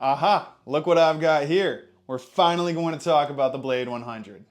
Aha, look what I've got here. We're finally going to talk about the Blade 100.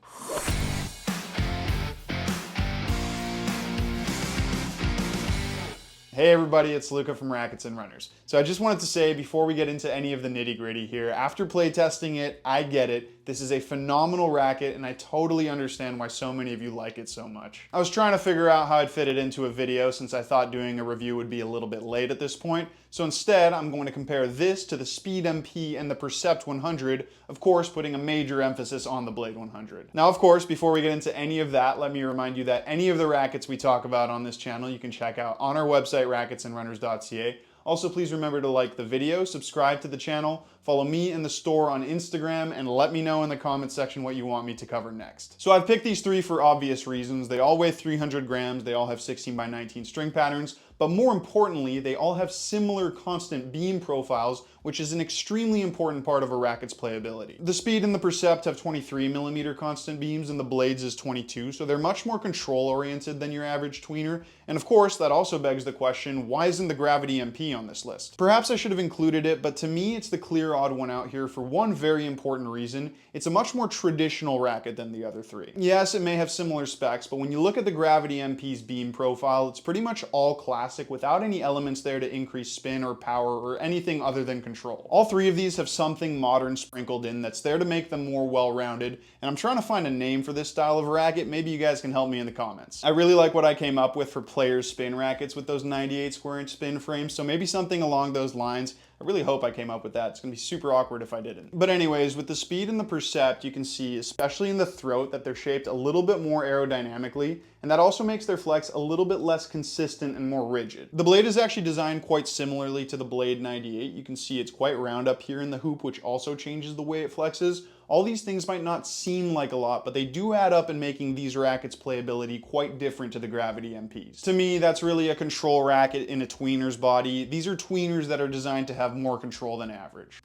Hey everybody, it's Luca from Rackets Runners. So I just wanted to say before we get into any of the nitty gritty here, after playtesting it, I get it. This is a phenomenal racket and I totally understand why so many of you like it so much. I was trying to figure out how I'd fit it into a video since I thought doing a review would be a little bit late at this point. So instead, I'm going to compare this to the Speed MP and the Percept 100, of course putting a major emphasis on the Blade 100. Now of course, before we get into any of that, let me remind you that any of the rackets we talk about on this channel you can check out on our website racketsandrunners.ca. Also, please remember to like the video, subscribe to the channel, follow me in the store on Instagram, and let me know in the comments section what you want me to cover next. So I've picked these three for obvious reasons. They all weigh 300 grams, they all have 16x19 string patterns, but more importantly, they all have similar constant beam profiles, which is an extremely important part of a racket's playability. The Speed and the Percept have 23mm constant beams and the Blades is 22, so they're much more control oriented than your average tweener. And of course, that also begs the question, why isn't the Gravity MP on this list? Perhaps I should have included it, but to me it's the clear odd one out here for one very important reason. It's a much more traditional racket than the other three. Yes, it may have similar specs, but when you look at the Gravity MP's beam profile, it's pretty much all classic without any elements there to increase spin or power or anything other than control. All three of these have something modern sprinkled in that's there to make them more well-rounded, and I'm trying to find a name for this style of racket. Maybe you guys can help me in the comments. I really like what I came up with for players spin rackets with those 98 square inch spin frames, so maybe something along those lines. I really hope I came up with that. It's gonna be super awkward if I didn't. But anyways, with the Speed and the Percept, you can see, especially in the throat, that they're shaped a little bit more aerodynamically, and that also makes their flex a little bit less consistent and more rigid. The blade is actually designed quite similarly to the Blade 98. You can see it's quite round up here in the hoop, which also changes the way it flexes. All these things might not seem like a lot, but they do add up in making these rackets' playability quite different to the Gravity MPs. To me, that's really a control racket in a tweener's body. These are tweeners that are designed to have more control than average.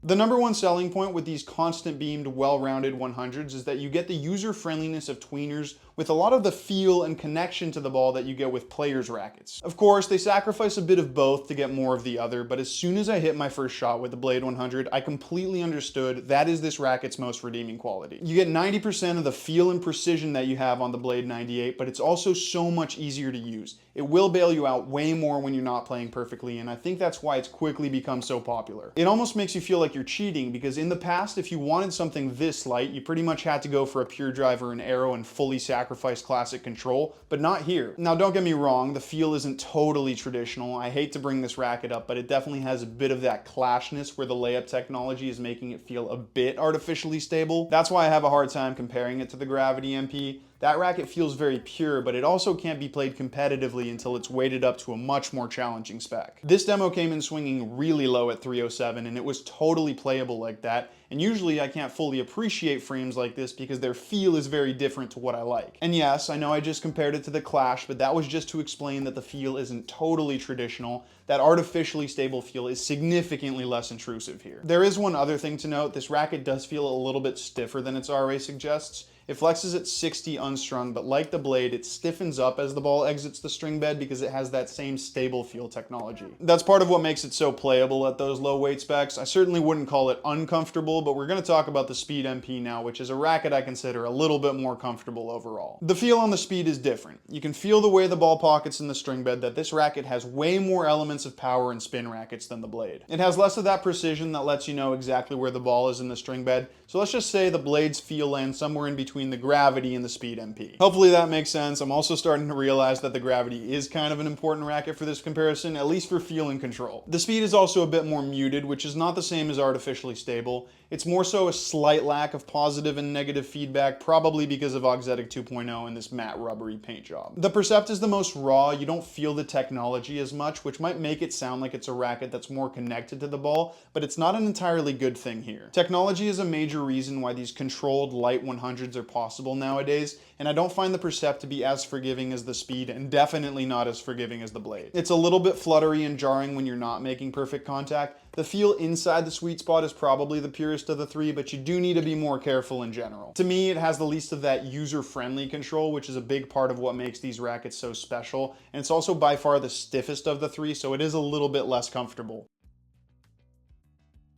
The number one selling point with these constant beamed, well-rounded 100s is that you get the user-friendliness of tweeners with a lot of the feel and connection to the ball that you get with players' rackets. Of course, they sacrifice a bit of both to get more of the other, but as soon as I hit my first shot with the Blade 100, I completely understood that is this racket's most redeeming quality. You get 90% of the feel and precision that you have on the Blade 98, but it's also so much easier to use. It will bail you out way more when you're not playing perfectly, and I think that's why it's quickly become so popular. It almost makes you feel like you're cheating, because in the past, if you wanted something this light, you pretty much had to go for a pure drive or an arrow and fully sacrifice classic control, but not here. Now don't get me wrong, the feel isn't totally traditional. I hate to bring this racket up, but it definitely has a bit of that clashness where the layup technology is making it feel a bit artificially stable. That's why I have a hard time comparing it to the Gravity MP. That racket feels very pure, but it also can't be played competitively until it's weighted up to a much more challenging spec. This demo came in swinging really low at 307, and it was totally playable like that. And usually I can't fully appreciate frames like this because their feel is very different to what I like. And yes, I know I just compared it to the Clash, but that was just to explain that the feel isn't totally traditional. That artificially stable feel is significantly less intrusive here. There is one other thing to note. This racket does feel a little bit stiffer than its RA suggests. It flexes at 60 unstrung, but like the Blade, it stiffens up as the ball exits the string bed because it has that same stable feel technology. That's part of what makes it so playable at those low weight specs. I certainly wouldn't call it uncomfortable, but we're going to talk about the Speed MP now, which is a racket I consider a little bit more comfortable overall. The feel on the Speed is different. You can feel the way the ball pockets in the string bed that this racket has way more elements of power and spin rackets than the Blade. It has less of that precision that lets you know exactly where the ball is in the string bed, so let's just say the Blade's feel lands somewhere in between the Gravity and the Speed MP. Hopefully that makes sense. I'm also starting to realize that the Gravity is kind of an important racket for this comparison, at least for feel and control. The Speed is also a bit more muted, which is not the same as artificially stable. It's more so a slight lack of positive and negative feedback, probably because of Auxetic 2.0 and this matte rubbery paint job. The Percept is the most raw. You don't feel the technology as much, which might make it sound like it's a racket that's more connected to the ball, but it's not an entirely good thing here. Technology is a major reason why these controlled light 100s are possible nowadays, and I don't find the Percept to be as forgiving as the Speed, and definitely not as forgiving as the Blade. It's a little bit fluttery and jarring when you're not making perfect contact. The feel inside the sweet spot is probably the purest of the three, but you do need to be more careful in general. To me, it has the least of that user-friendly control, which is a big part of what makes these rackets so special, and it's also by far the stiffest of the three, so it is a little bit less comfortable.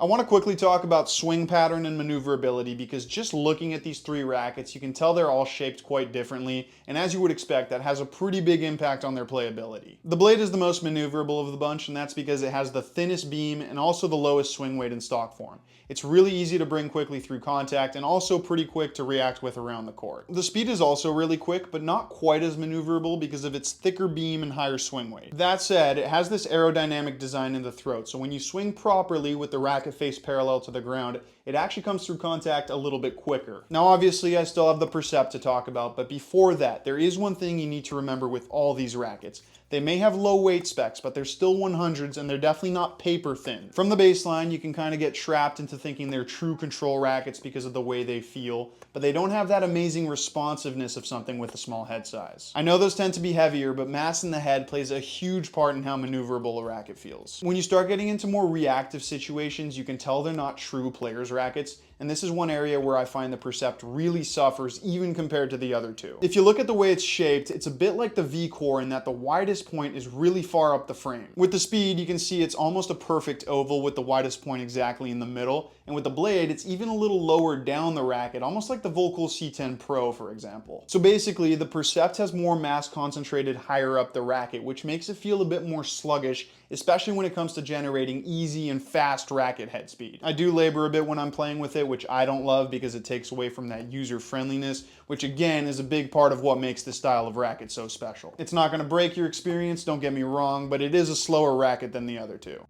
I want to quickly talk about swing pattern and maneuverability because just looking at these three rackets, you can tell they're all shaped quite differently, and as you would expect, that has a pretty big impact on their playability. The blade is the most maneuverable of the bunch, and that's because it has the thinnest beam and also the lowest swing weight in stock form. It's really easy to bring quickly through contact and also pretty quick to react with around the court. The speed is also really quick, but not quite as maneuverable because of its thicker beam and higher swing weight. That said, it has this aerodynamic design in the throat, so when you swing properly with the racket face parallel to the ground, it actually comes through contact a little bit quicker. Now obviously I still have the Percept to talk about, but before that, there is one thing you need to remember with all these rackets. They may have low weight specs, but they're still 100s and they're definitely not paper thin. From the baseline, you can kind of get trapped into thinking they're true control rackets because of the way they feel, but they don't have that amazing responsiveness of something with a small head size. I know those tend to be heavier, but mass in the head plays a huge part in how maneuverable a racket feels. When you start getting into more reactive situations, you can tell they're not true players rackets, and this is one area where I find the Percept really suffers even compared to the other two. If you look at the way it's shaped, it's a bit like the V-core in that the widest point is really far up the frame. With the speed, you can see it's almost a perfect oval with the widest point exactly in the middle, and with the blade, it's even a little lower down the racket, almost like the Volcal C10 Pro, for example. So basically, the Percept has more mass concentrated higher up the racket, which makes it feel a bit more sluggish, especially when it comes to generating easy and fast racket head speed. I do labor a bit when I'm playing with it, which I don't love because it takes away from that user friendliness, which again is a big part of what makes this style of racket so special. It's not going to break your experience, don't get me wrong, but it is a slower racket than the other two.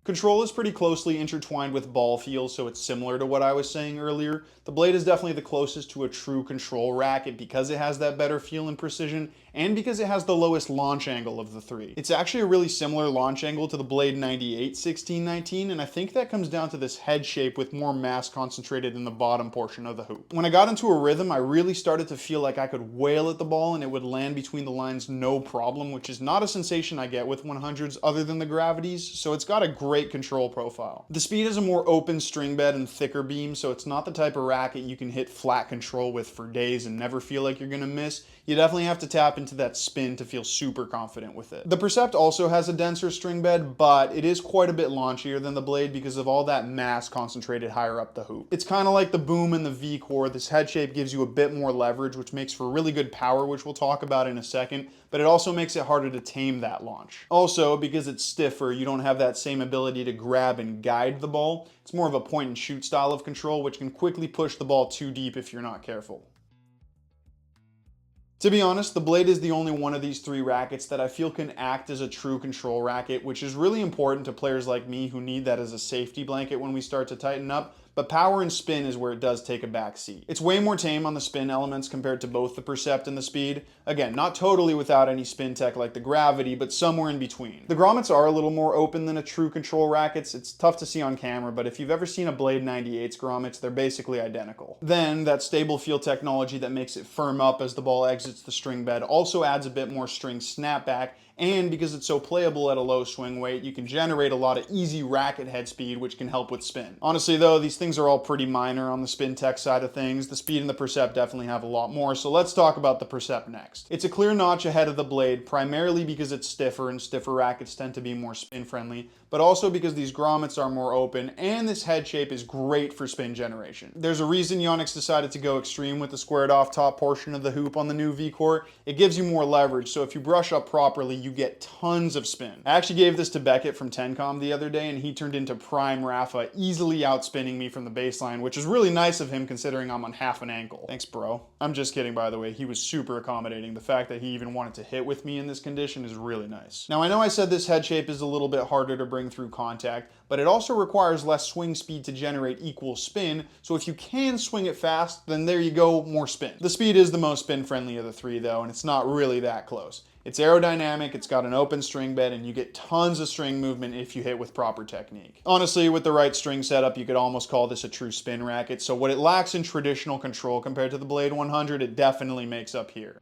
Control is pretty closely intertwined with ball feel, so it's similar to what I was saying earlier. The blade is definitely the closest to a true control racket because it has that better feel and precision, and because it has the lowest launch angle of the three. It's actually a really similar launch angle to the Blade 98 1619, and I think that comes down to this head shape with more mass concentrated in the bottom portion of the hoop. When I got into a rhythm, I really started to feel like I could wail at the ball and it would land between the lines no problem, which is not a sensation I get with 100s other than the gravities, so it's got a great control profile. The speed is a more open string bed and thicker beam, so it's not the type of racket you can hit flat control with for days and never feel like you're gonna miss. You definitely have to tap into that spin to feel super confident with it. The Percept also has a denser string bed, but it is quite a bit launchier than the Blade because of all that mass concentrated higher up the hoop. It's kind of like the Boom and the V-core. This head shape gives you a bit more leverage, which makes for really good power, which we'll talk about in a second, but it also makes it harder to tame that launch. Also, because it's stiffer, you don't have that same ability to grab and guide the ball. It's more of a point and shoot style of control, which can quickly push the ball too deep if you're not careful. To be honest, the Blade is the only one of these three rackets that I feel can act as a true control racket, which is really important to players like me who need that as a safety blanket when we start to tighten up. But power and spin is where it does take a back seat. It's way more tame on the spin elements compared to both the Percept and the Speed. Again, not totally without any spin tech like the Gravity, but somewhere in between. The grommets are a little more open than a true control rackets. It's tough to see on camera, but if you've ever seen a Blade 98's grommets, they're basically identical. Then, that stable feel technology that makes it firm up as the ball exits the string bed also adds a bit more string snapback, and because it's so playable at a low swing weight, you can generate a lot of easy racket head speed, which can help with spin. Honestly though, these things are all pretty minor on the spin tech side of things. The Speed and the Percept definitely have a lot more, so let's talk about the Percept next. It's a clear notch ahead of the Blade, primarily because it's stiffer, and stiffer rackets tend to be more spin friendly, but also because these grommets are more open, and this head shape is great for spin generation. There's a reason Yonex decided to go extreme with the squared off top portion of the hoop on the new V-core. It gives you more leverage, so if you brush up properly, you get tons of spin. I actually gave this to Beckett from Tencom the other day, and he turned into prime Rafa, easily outspinning me from the baseline, which is really nice of him considering I'm on half an ankle. Thanks, bro. I'm just kidding, by the way. He was super accommodating. The fact that he even wanted to hit with me in this condition is really nice. Now, I know I said this head shape is a little bit harder to bring through contact, but it also requires less swing speed to generate equal spin, so if you can swing it fast, then there you go, more spin. The Speed is the most spin friendly of the three though, and it's not really that close. It's aerodynamic, it's got an open string bed, and you get tons of string movement if you hit with proper technique. Honestly, with the right string setup, you could almost call this a true spin racket, so what it lacks in traditional control compared to the Blade 100, it definitely makes up here.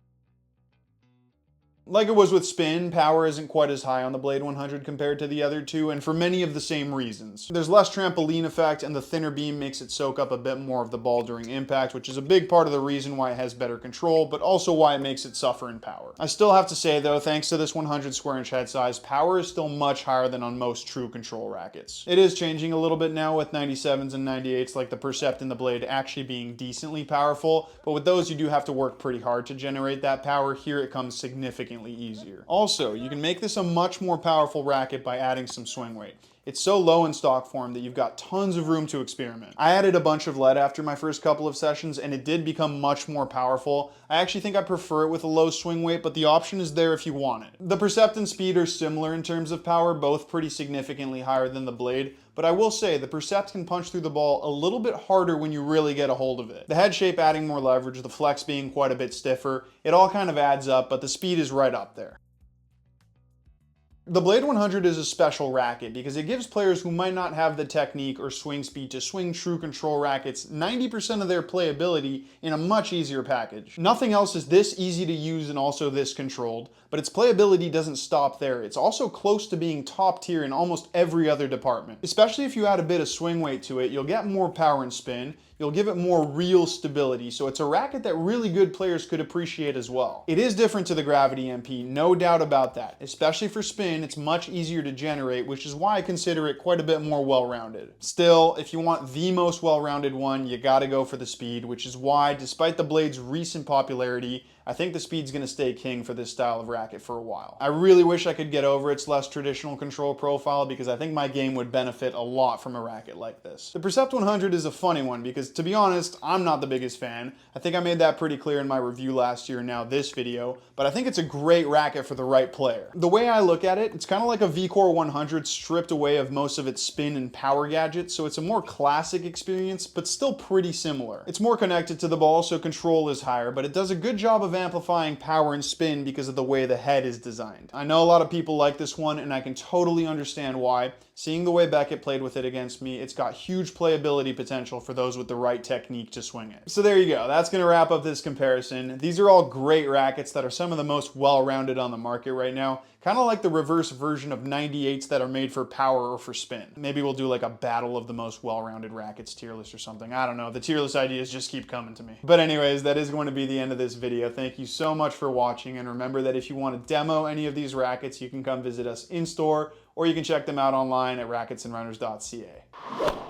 Like it was with spin, power isn't quite as high on the Blade 100 compared to the other two, and for many of the same reasons. There's less trampoline effect, and the thinner beam makes it soak up a bit more of the ball during impact, which is a big part of the reason why it has better control, but also why it makes it suffer in power. I still have to say though, thanks to this 100 square inch head size, power is still much higher than on most true control rackets. It is changing a little bit now with 97s and 98s, like the Percept and the Blade actually being decently powerful, but with those you do have to work pretty hard to generate that power. Here it comes significantly easier. Also, you can make this a much more powerful racket by adding some swing weight. It's so low in stock form that you've got tons of room to experiment. I added a bunch of lead after my first couple of sessions and it did become much more powerful. I actually think I prefer it with a low swing weight, but the option is there if you want it. The Percept and Speed are similar in terms of power, both pretty significantly higher than the Blade, but I will say the Percept can punch through the ball a little bit harder when you really get a hold of it. The head shape adding more leverage, the flex being quite a bit stiffer, it all kind of adds up, but the speed is right up there. The Blade 100 is a special racket because it gives players who might not have the technique or swing speed to swing true control rackets 90% of their playability in a much easier package. Nothing else is this easy to use and also this controlled, but its playability doesn't stop there. It's also close to being top tier in almost every other department. Especially if you add a bit of swing weight to it, you'll get more power and spin, you'll give it more real stability, so it's a racket that really good players could appreciate as well. It is different to the Gravity MP, no doubt about that. Especially for spin, it's much easier to generate, which is why I consider it quite a bit more well-rounded. Still, if you want the most well-rounded one, you gotta go for the Speed, which is why, despite the Blade's recent popularity, I think the Speed's gonna stay king for this style of racket for a while. I really wish I could get over its less traditional control profile because I think my game would benefit a lot from a racket like this. The Percept 100 is a funny one because, to be honest, I'm not the biggest fan. I think I made that pretty clear in my review last year and now this video, but I think it's a great racket for the right player. The way I look at it, it's kind of like a VCore 100 stripped away of most of its spin and power gadgets, so it's a more classic experience, but still pretty similar. It's more connected to the ball, so control is higher, but it does a good job of amplifying power and spin because of the way the head is designed. I know a lot of people like this one, and I can totally understand why. Seeing the way Beckett played with it against me, it's got huge playability potential for those with the right technique to swing it. So there you go, that's gonna wrap up this comparison. These are all great rackets that are some of the most well-rounded on the market right now. Kind of like the reverse version of 98s that are made for power or for spin. Maybe we'll do like a battle of the most well-rounded rackets tier list or something. I don't know, the tier list ideas just keep coming to me. But anyways, that is going to be the end of this video. Thank you so much for watching, and remember that if you want to demo any of these rackets, you can come visit us in store, or you can check them out online at racketsandrunners.ca.